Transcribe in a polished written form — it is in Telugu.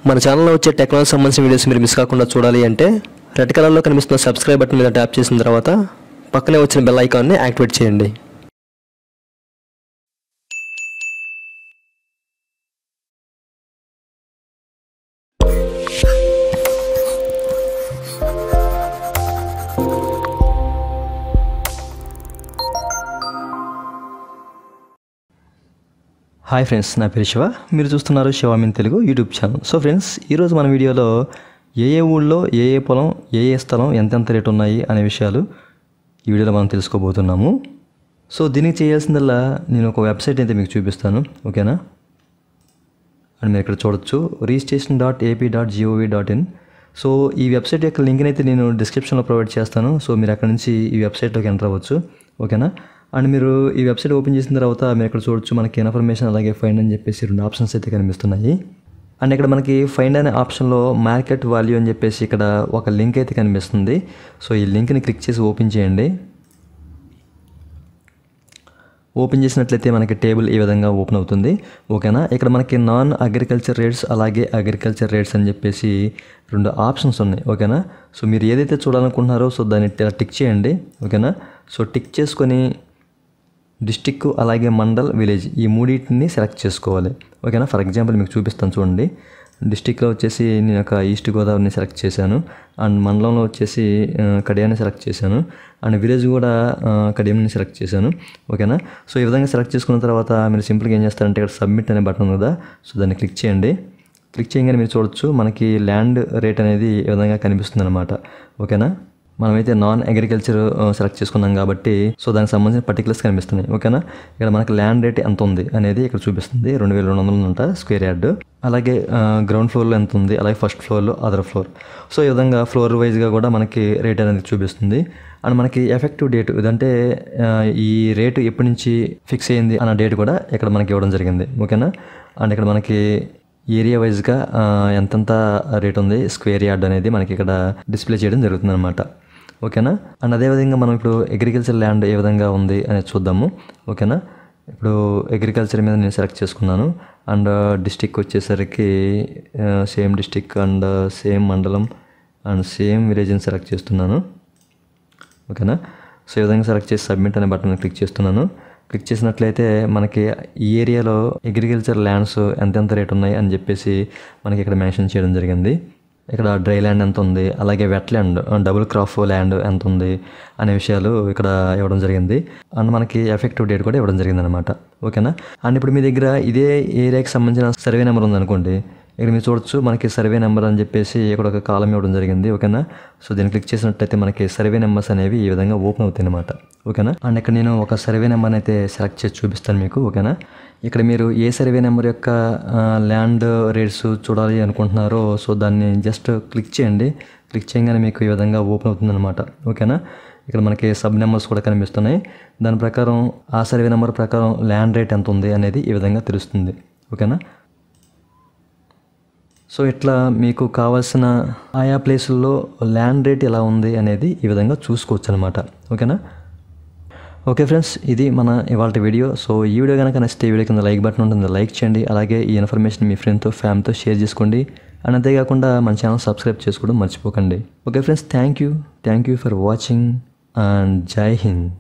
మన ఛానల్లో వచ్చే టెక్నాలజీ సంబంధించిన వీడియోస్ మీరు మిస్ కాకుండా చూడాలి అంటే రెడ్ కలర్లో కనిపిస్తున్న సబ్స్క్రైబ్ బటన్ మీద ట్యాప్ చేసిన తర్వాత పక్కనే వచ్చిన బెల్ ఐకాన్ని యాక్టివేట్ చేయండి. హాయ్ ఫ్రెండ్స్, నా పేరు శివ. మీరు చూస్తున్నారు Shiva mean Telugu YouTube channel. So friends, ఈరోజు మన వీడియోలో ఏ ఊళ్ళో ఏ పొలం ఏ స్థలం ఎంతెంత రేటు ఉన్నాయి అనే విషయాలు ఈ వీడియోలో మనం తెలుసుకోబోతున్నాము. సో దీనికి చేయాల్సిందల్లా నేను ఒక వెబ్సైట్ అయితే మీకు చూపిస్తాను, ఓకేనా? అండ్ మీరు ఇక్కడ చూడొచ్చు registration.ap.gov.in. సో ఈ వెబ్సైట్ యొక్క లింక్ని అయితే నేను డిస్క్రిప్షన్లో ప్రొవైడ్ చేస్తాను. సో మీరు అక్కడ నుంచి ఈ వెబ్సైట్లోకి ఎంటర్ అవ్వచ్చు, ఓకేనా? అండ్ మీరు ఈ వెబ్సైట్ ఓపెన్ చేసిన తర్వాత మీరు ఇక్కడ చూడొచ్చు మనకి ఇన్ఫర్మేషన్ అలాగే ఫైండ్ అని చెప్పేసి రెండు ఆప్షన్స్ అయితే కనిపిస్తున్నాయి. అండ్ ఇక్కడ మనకి ఫైండ్ అనే ఆప్షన్లో మార్కెట్ వాల్యూ అని చెప్పేసి ఇక్కడ ఒక లింక్ అయితే కనిపిస్తుంది. సో ఈ లింక్ని క్లిక్ చేసి ఓపెన్ చేయండి. ఓపెన్ చేసినట్లయితే మనకి టేబుల్ ఈ విధంగా ఓపెన్ అవుతుంది, ఓకేనా? ఇక్కడ మనకి నాన్ అగ్రికల్చర్ రేట్స్ అలాగే అగ్రికల్చర్ రేట్స్ అని చెప్పేసి రెండు ఆప్షన్స్ ఉన్నాయి, ఓకేనా? సో మీరు ఏదైతే చూడాలనుకుంటున్నారో సో దాన్ని టిక్ చేయండి, ఓకేనా? సో టిక్ చేసుకొని డిస్టిక్ అలాగే మండల్ విలేజ్ ఈ మూడింటిని సెలెక్ట్ చేసుకోవాలి, ఓకేనా? ఫర్ ఎగ్జాంపుల్ మీకు చూపిస్తాను చూడండి. డిస్టిక్లో వచ్చేసి నేను ఒక ఈస్ట్ గోదావరిని సెలెక్ట్ చేశాను. అండ్ మండలంలో వచ్చేసి కడియాన్ని సెలెక్ట్ చేశాను. అండ్ విలేజ్ కూడా కడియంని సెలెక్ట్ చేశాను, ఓకేనా? సో ఈ విధంగా సెలెక్ట్ చేసుకున్న తర్వాత మీరు సింపుల్గా ఏం చేస్తారంటే ఇక్కడ సబ్మిట్ అనే బటన్ ఉంది కదా, సో దాన్ని క్లిక్ చేయండి. క్లిక్ చేయగానే మీరు చూడొచ్చు మనకి ల్యాండ్ రేట్ అనేది ఈ విధంగా కనిపిస్తుంది అనమాట, ఓకేనా? మనమైతే నాన్ అగ్రికల్చర్ సెలెక్ట్ చేసుకున్నాం కాబట్టి సో దానికి సంబంధించిన పర్టికులర్స్ కనిపిస్తున్నాయి, ఓకేనా? ఇక్కడ మనకి ల్యాండ్ రేట్ ఎంత ఉంది అనేది ఇక్కడ చూపిస్తుంది. 2200 ఉంట స్క్వేర్ యార్డ్. అలాగే గ్రౌండ్ ఫ్లోర్లో ఎంత ఉంది, అలాగే ఫస్ట్ ఫ్లోర్లో అదర్ ఫ్లోర్. సో ఈ విధంగా ఫ్లోర్ వైజ్గా కూడా మనకి రేట్ అనేది చూపిస్తుంది. అండ్ మనకి ఎఫెక్టివ్ డేట్ ఇదంటే ఈ రేటు ఎప్పటి నుంచి ఫిక్స్ అయ్యింది అన్న డేట్ కూడా ఇక్కడ మనకి ఇవ్వడం జరిగింది, ఓకేనా? అండ్ ఇక్కడ మనకి ఏరియా వైజ్గా ఎంతంత రేట్ ఉంది స్క్వేర్ యార్డ్ అనేది మనకి ఇక్కడ డిస్ప్లే చేయడం జరుగుతుంది అనమాట, ఓకేనా? అండ్ అదేవిధంగా మనం ఇప్పుడు అగ్రికల్చర్ ల్యాండ్ ఏ విధంగా ఉంది అనేది చూద్దాము, ఓకేనా? ఇప్పుడు అగ్రికల్చర్ మీద నేను సెలెక్ట్ చేసుకున్నాను. అండ్ డిస్టిక్ వచ్చేసరికి సేమ్ డిస్టిక్ అండ్ సేమ్ మండలం అండ్ సేమ్ విలేజ్ని సెలెక్ట్ చేస్తున్నాను, ఓకేనా? సో ఈ విధంగా సెలెక్ట్ చేసి సబ్మిట్ అనే బటన్ క్లిక్ చేస్తున్నాను. క్లిక్ చేసినట్లయితే మనకి ఈ ఏరియాలో అగ్రికల్చర్ ల్యాండ్స్ ఎంతెంత రేట్ ఉన్నాయి అని చెప్పేసి మనకి ఇక్కడ మెన్షన్ చేయడం జరిగింది. ఇక్కడ డ్రై ల్యాండ్ ఎంత ఉంది, అలాగే wet land double crop land ఎంత ఉంది అనే విషయాలు ఇక్కడ ఇవ్వడం జరిగింది. అండ్ మనకి ఎఫెక్టివ్ డేట్ కూడా ఇవ్వడం జరిగింది అనమాట, ఓకేనా? అండ్ ఇప్పుడు మీ దగ్గర ఇదే ఏరియాకి సంబంధించిన సర్వే నెంబర్ ఉందనుకోండి, ఇక్కడ మీరు చూడొచ్చు మనకి సర్వే నెంబర్ అని చెప్పేసి ఇక్కడ ఒక కాలం ఇవ్వడం జరిగింది, ఓకేనా? సో దీన్ని క్లిక్ చేసినట్టయితే మనకి సర్వే నెంబర్స్ అనేవి ఈ విధంగా ఓపెన్ అవుతాయి అనమాట, ఓకేనా? అండ్ ఇక్కడ నేను ఒక సర్వే నెంబర్ని అయితే సెలెక్ట్ చేసి చూపిస్తాను మీకు, ఓకేనా? ఇక్కడ మీరు ఏ సర్వే నెంబర్ యొక్క ల్యాండ్ రేట్స్ చూడాలి అనుకుంటున్నారో సో దాన్ని జస్ట్ క్లిక్ చేయండి. క్లిక్ చేయగానే మీకు ఈ విధంగా ఓపెన్ అవుతుంది అనమాట, ఓకేనా? ఇక్కడ మనకి సబ్ నెంబర్స్ కూడా కనిపిస్తున్నాయి. దాని ప్రకారం ఆ సర్వే నెంబర్ ప్రకారం ల్యాండ్ రేట్ ఎంత ఉంది అనేది ఈ విధంగా తెలుస్తుంది, ఓకేనా? సో ఇట్లా మీకు కావాల్సిన ఆయా ప్లేసుల్లో ల్యాండ్ రేట్ ఎలా ఉంది అనేది ఈ విధంగా చూసుకోవచ్చు అనమాట, ఓకేనా? ఓకే ఫ్రెండ్స్, ఇది మన ఇవాళ వీడియో. సో ఈ వీడియో కనుక నచ్చితే ఈ వీడియో కింద లైక్ బటన్ ఉంటుంది, లైక్ చేయండి. అలాగే ఈ ఇన్ఫర్మేషన్ మీ ఫ్రెండ్తో ఫ్యామిలీతో షేర్ చేసుకోండి. అండ్ అంతేకాకుండా మన ఛానల్ సబ్స్క్రైబ్ చేసుకోవడం మర్చిపోకండి. Okay friends, thank you for watching and జై హింద్.